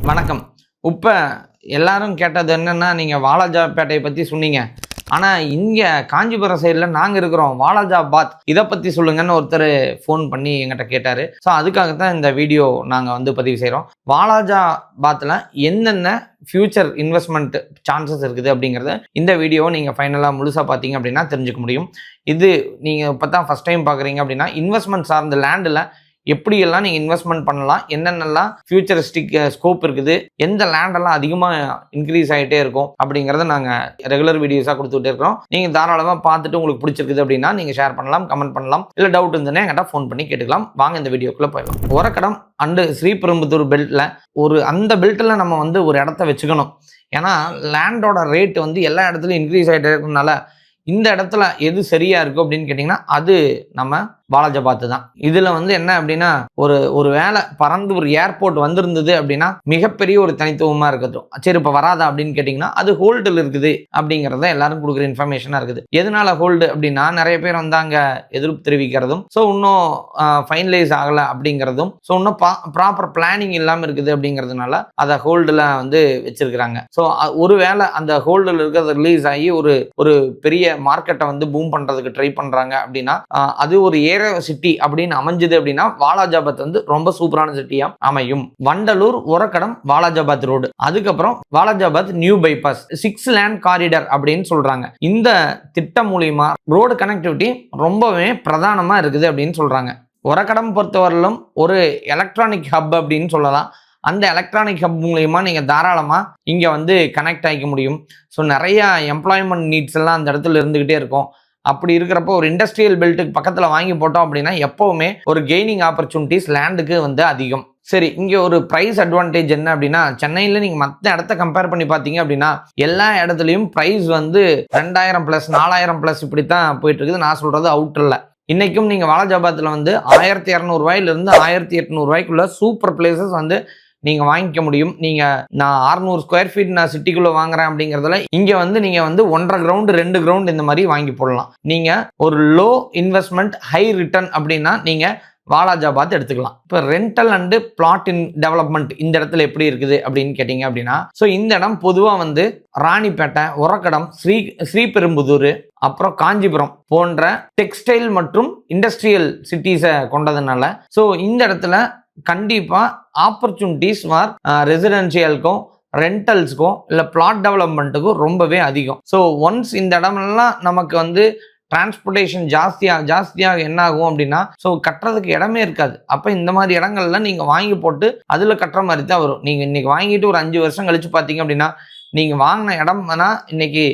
வணக்கம். இப்ப எல்லாரும் கேட்டது என்னன்னா, நீங்க வாலாஜாபேட்டைய பத்தி சொன்னீங்க. ஆனா, இங்க காஞ்சிபுரம் சைடுல நாங்க இருக்கிறோம். வாலாஜாபாத் இத பத்தி சொல்லுங்கன்னு ஒருத்தர் ஃபோன் பண்ணி என்கிட்ட கேட்டாரு. ஸோ அதுக்காக தான் இந்த வீடியோ நாங்க பதிவு செய்றோம். வாலாஜாபாத்ல என்னென்ன ஃபியூச்சர் இன்வெஸ்ட்மெண்ட் சான்சஸ் இருக்குது அப்படிங்கிறத இந்த வீடியோவை நீங்க ஃபைனலா முழுசா பார்த்தீங்க அப்படின்னா தெரிஞ்சுக்க முடியும். இது நீங்க இப்பதான் ஃபர்ஸ்ட் டைம் பார்க்குறீங்க அப்படின்னா, இன்வெஸ்ட்மெண்ட் சார்ந்த லேண்டில் எப்படியெல்லாம் நீங்கள் இன்வெஸ்ட்மெண்ட் பண்ணலாம், என்னென்னலாம் ஃபியூச்சரிஸ்டிக் ஸ்கோப் இருக்குது, எந்த லேண்டெல்லாம் அதிகமாக இன்க்ரீஸ் ஆகிட்டே இருக்கும் அப்படிங்கிறத நாங்கள் ரெகுலர் வீடியோஸாக கொடுத்துக்கிட்டே இருக்கிறோம். நீங்கள் தாராளமாக பார்த்துட்டு உங்களுக்கு பிடிச்சிருக்குது அப்படின்னா நீங்கள் ஷேர் பண்ணலாம், கமெண்ட் பண்ணலாம், இல்லை டவுட் இருந்ததுன்னா என்கிட்ட ஃபோன் பண்ணி கேட்டுக்கலாம். வாங்க இந்த வீடியோக்குள்ளே போயிடலாம். ஒரக்கடம் அண்டு ஸ்ரீபெரும்புதூர் பெல்ட்டில் அந்த பெல்ட்டில் நம்ம ஒரு இடத்த வச்சுக்கணும். ஏன்னா லேண்டோட ரேட் எல்லா இடத்துலையும் இன்க்ரீஸ் ஆகிட்டே இருக்கிறதுனால இந்த இடத்துல எது சரியா இருக்கும் அப்படின்னு கேட்டிங்கன்னா அது நம்ம வாலாஜாபாத் தான். இதுல என்ன அப்படின்னா ஒரு வேலை பறந்து ஒரு ஏர்போர்ட் வந்திருந்தது அப்படின்னா மிகப்பெரிய ஒரு தனித்துவமா இருக்கட்டும். சரி இப்ப வராதா அப்படின்னு கேட்டிங்கன்னா அது ஹோல்டில் இருக்குது அப்படிங்கிறத எல்லாரும் கொடுக்குற இன்ஃபர்மேஷனா இருக்குது. எதனால ஹோல்டு அப்படின்னா நிறைய பேர் அங்க எதிர்ப்பு தெரிவிக்கிறதும், ஸோ இன்னும் ஃபைனலைஸ் ஆகலை அப்படிங்கிறதும், ஸோ இன்னும் ப்ராப்பர் பிளானிங் இல்லாமல் இருக்குது அப்படிங்கிறதுனால அதை ஹோல்டில் வச்சிருக்கிறாங்க. ஸோ ஒரு வேலை அந்த ஹோல்டில் இருக்கிறது ரிலீஸ் ஆகி ஒரு பெரிய மார்க்கெட்டை பூம் பண்றதுக்கு ட்ரை பண்றாங்க அப்படின்னா அது ஒரு சிட்டி அப்படின்னு அமைஞ்சது அப்படின்னா வாலாஜாபாத் ரொம்ப சூப்பரான சிட்டியா அமையும். வண்டலூர் ஒரக்கடம் வாலாஜாபாத் ரோடு, அதுக்கப்புறம் Walajabad new bypass 6 land corridor அப்படின்னு சொல்றாங்க. இந்த திட்டம் மூலியமா ரோடு கனெக்டிவிட்டி ரொம்பவே பிரதானமா இருக்குது அப்படின்னு சொல்றாங்க. ஒரக்கடம் பொறுத்தவரையிலும் ஒரு எலக்ட்ரானிக் ஹப் அப்படின்னு சொல்லலாம். அந்த எலக்ட்ரானிக் ஹப் மூலயமா நீங்கள் தாராளமாக இங்கே கனெக்ட் ஆகிக்க முடியும். ஸோ நிறைய எம்ப்ளாய்மெண்ட் நீட்ஸ் எல்லாம் அந்த இடத்துல இருந்துக்கிட்டே இருக்கும். அப்படி இருக்கிறப்போ ஒரு இண்டஸ்ட்ரியல் பெல்ட்டுக்கு பக்கத்தில் வாங்கி போட்டோம் அப்படின்னா எப்போவுமே ஒரு கெய்னிங் ஆப்பர்ச்சுனிட்டிஸ் லேண்டுக்கு அதிகம். சரி, இங்கே ஒரு ப்ரைஸ் அட்வான்டேஜ் என்ன அப்படின்னா, சென்னையில் நீங்கள் மற்ற இடத்த கம்பேர் பண்ணி பார்த்தீங்க அப்படின்னா எல்லா இடத்துலையும் ப்ரைஸ் 2000 ப்ளஸ் 4000 ப்ளஸ் இப்படி தான் போயிட்டு இருக்குது. நான் சொல்கிறது அவுட்டரில். இன்றைக்கும் நீங்கள் வாலாஜாபாத்தில் 1200 ரூபாயிலிருந்து 1800 ரூபாய்க்குள்ள சூப்பர் பிளேசஸ் நீங்கள் வாங்கிக்க முடியும். நான் 600 ஸ்கொயர் ஃபீட் நான் சிட்டிக்குள்ளே வாங்குறேன் அப்படிங்கிறதுல இங்கே நீங்கள் 1.5 கிரவுண்டு 2 கிரவுண்டு இந்த மாதிரி வாங்கி போடலாம். நீங்கள் ஒரு லோ இன்வெஸ்ட்மெண்ட் ஹை ரிட்டர்ன் அப்படின்னா நீங்கள் வாலாஜாபாத் எடுத்துக்கலாம். இப்போ rental and plot in development இந்த இடத்துல எப்படி இருக்குது அப்படின்னு கேட்டிங்க அப்படின்னா, ஸோ இந்த இடம் பொதுவாக ராணிப்பேட்டை, ஒரக்கடம், ஸ்ரீபெரும்புதூர், அப்புறம் காஞ்சிபுரம் போன்ற டெக்ஸ்டைல் மற்றும் இண்டஸ்ட்ரியல் சிட்டிஸை கொண்டதுனால ஸோ இந்த இடத்துல கண்டிப்பாக ஆப்பர்ச்சுனிட்டிஸ் ரெசிடென்ஷியலுக்கும் ரெண்டல்ஸுக்கும் இல்லை பிளாட் டெவலப்மெண்ட்டுக்கும் ரொம்பவே அதிகம். ஸோ ஒன்ஸ் இந்த இடமெல்லாம் நமக்கு டிரான்ஸ்போர்ட்டேஷன் ஜாஸ்தியாக என்ன ஆகும் அப்படின்னா, ஸோ கட்டுறதுக்கு இடமே இருக்காது. அப்போ இந்த மாதிரி இடங்கள்ல நீங்கள் வாங்கி போட்டு அதில் கட்டுற மாதிரி தான் வரும். நீங்கள் இன்னைக்கு வாங்கிட்டு ஒரு 5 வருஷம் கழிச்சு பார்த்தீங்க அப்படின்னா நீங்கள் வாங்கின இடம் இன்னைக்கு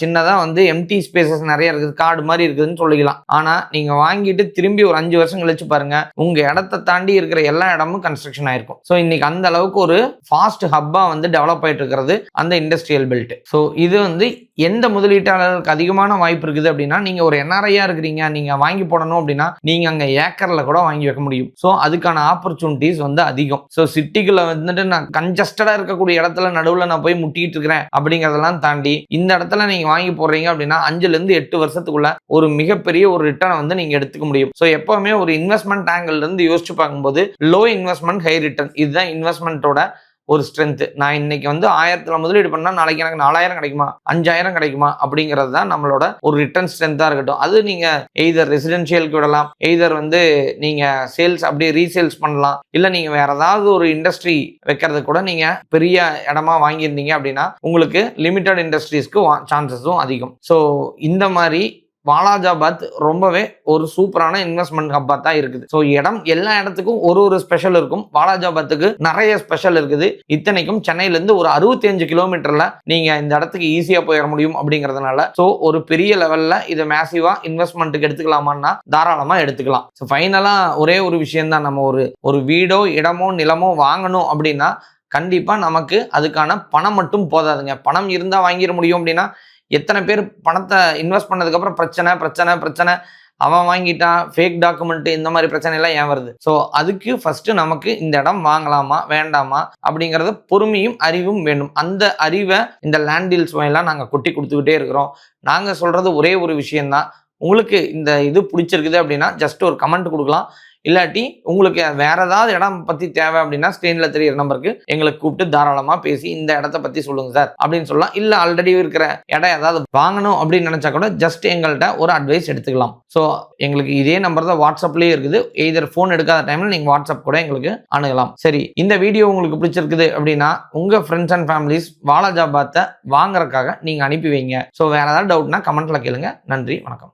சின்னதாக எம்டி ஸ்பேசஸ் நிறைய இருக்குது, காடு மாதிரி இருக்குதுன்னு சொல்லிக்கலாம். ஆனால் நீங்கள் வாங்கிட்டு திரும்பி ஒரு 5 வருஷம் கழிச்சு பாருங்க, உங்கள் இடத்த தாண்டி இருக்கிற எல்லா இடமும் கன்ஸ்ட்ரக்ஷன் ஆயிருக்கும். ஸோ இன்னைக்கு அந்த அளவுக்கு ஒரு ஃபாஸ்ட் ஹப்பாக டெவலப் ஆகிட்டு இருக்கிறது அந்த இண்டஸ்ட்ரியல் பெல்ட். ஸோ இது எந்த முதலீட்டாளருக்கு அதிகமான வாய்ப்பு இருக்குது அப்படின்னா, நீங்கள் ஒரு என்ஆர்ஐயா இருக்கிறீங்க, நீங்கள் வாங்கி போடணும் அப்படின்னா நீங்கள் அங்கே ஏக்கரில் கூட வாங்கி வைக்க முடியும். ஸோ அதுக்கான ஆப்பர்ச்சுனிட்டிஸ் அதிகம். ஸோ சிட்டிக்குள்ள நான் கன்ஜஸ்டடாக இருக்கக்கூடிய இடத்துல நடுவில் நான் போய் முட்டிக்கிட்டு இருக்கிறேன் அப்படிங்கிறதெல்லாம் தாண்டி இந்த இடத்துல நீங்க வாங்கி போடுறீங்க அப்படின்னா 5 ல இருந்து 8 வருஷத்துக்குள்ள ஒரு மிகப்பெரிய ஒரு ரிட்டர்னை நீங்க எடுத்துக்க முடியும். ஸோ எப்பவுமே ஒரு இன்வெஸ்ட்மெண்ட் ஆங்கிள் இருந்து யோசிச்சு பார்க்கும்போது லோ இன்வெஸ்ட்மெண்ட் ஹை ரிட்டர்ன் இதுதான் இன்வெஸ்ட்மெண்ட்டோட ஒரு ஸ்ட்ரென்த். நான் இன்னைக்கு 1000 முதலீடு பண்ணா நாளைக்கு எனக்கு 4000 கிடைக்குமா 5000 கிடைக்குமா அப்படிங்கிறது தான் நம்மளோட ஒரு ரிட்டர்ன் ஸ்ட்ரென்த்தா இருக்கட்டும். அது நீங்க எய்தர் ரெசிடென்ஷியலுக்கு விடலாம், எய்தர் நீங்க சேல்ஸ் அப்படியே ரீசேல்ஸ் பண்ணலாம், இல்ல நீங்க வேற ஏதாவது ஒரு இண்டஸ்ட்ரி வைக்கிறது கூட நீங்க பெரிய இடமா வாங்கியிருந்தீங்க அப்படின்னா உங்களுக்கு லிமிடெட் இண்டஸ்ட்ரீஸ்க்கு சான்சஸும் அதிகம். ஸோ இந்த மாதிரி வாலாஜாபாத் ரொம்பவே ஒரு சூப்பரான இன்வெஸ்ட்மெண்ட் ஹப்பா தான் இருக்குது. ஸோ இடம் எல்லா இடத்துக்கும் ஒரு ஸ்பெஷல் இருக்கும். வாலாஜாபாத்துக்கு நிறைய ஸ்பெஷல் இருக்குது. இத்தனைக்கும் சென்னையிலேருந்து ஒரு 65 கிலோமீட்டர்ல நீங்க இந்த இடத்துக்கு ஈஸியா போயிட முடியும் அப்படிங்கிறதுனால ஸோ ஒரு பெரிய லெவல்ல இதை மேசிவா இன்வெஸ்ட்மெண்ட்டுக்கு எடுத்துக்கலாமான்னா தாராளமா எடுத்துக்கலாம். ஸோ ஃபைனலா ஒரே ஒரு விஷயம் தான், நம்ம ஒரு வீடோ இடமோ நிலமோ வாங்கணும் அப்படின்னா கண்டிப்பா நமக்கு அதுக்கான பணம் மட்டும் போதாதுங்க. பணம் இருந்தா வாங்கிட முடியும் அப்படின்னா எத்தனை பேர் பணத்தை இன்வெஸ்ட் பண்ணதுக்கப்புறம் பிரச்சனை அவன் வாங்கிட்டான், ஃபேக் டாக்குமெண்ட், இந்த மாதிரி பிரச்சனை எல்லாம் ஏன் வருது? ஸோ அதுக்கு ஃபர்ஸ்ட் நமக்கு இந்த இடம் வாங்கலாமா வேண்டாமா அப்படிங்கிறத பொறுமையும் அறிவும் வேண்டும். அந்த அறிவை இந்த லேண்ட் டீல்ஸ் எல்லாம் நாங்கள் கொட்டி கொடுத்துக்கிட்டே இருக்கிறோம். நாங்கள் சொல்றது ஒரே ஒரு விஷயம்தான், உங்களுக்கு இந்த இது பிடிச்சிருக்குது அப்படின்னா ஜஸ்ட் ஒரு கமெண்ட் கொடுக்கலாம், இல்லாட்டி உங்களுக்கு வேற ஏதாவது இடம் பத்தி தேவை அப்படின்னா ஸ்கிரீன்ல தெரியுற நம்பருக்கு எங்களுக்கு கூப்பிட்டு தாராளமா பேசி இந்த இடத்த பத்தி சொல்லுங்க சார் அப்படின்னு சொல்லலாம். இல்ல ஆல்ரெடி இருக்கிற இடம் ஏதாவது வாங்கணும் அப்படின்னு நினைச்சா கூட ஜஸ்ட் எங்கள்கிட்ட ஒரு அட்வைஸ் எடுத்துக்கலாம். ஸோ எங்களுக்கு இதே நம்பர் தான் வாட்ஸ்அப்லயே இருக்குது. எய்தர் ஃபோன் எடுக்காத டைம்ல நீங்க வாட்ஸ்அப் கூட எங்களுக்கு அணுகலாம். சரி, இந்த வீடியோ உங்களுக்கு பிடிச்சிருக்குது அப்படின்னா உங்க ஃப்ரெண்ட்ஸ் அண்ட் ஃபேமிலிஸ் வாலாஜா பாத்தை வாங்குறதுக்காக நீங்க அனுப்பி வைங்க. ஸோ வேற ஏதாவது டவுட்னா கமெண்ட்ல கேளுங்க. நன்றி, வணக்கம்.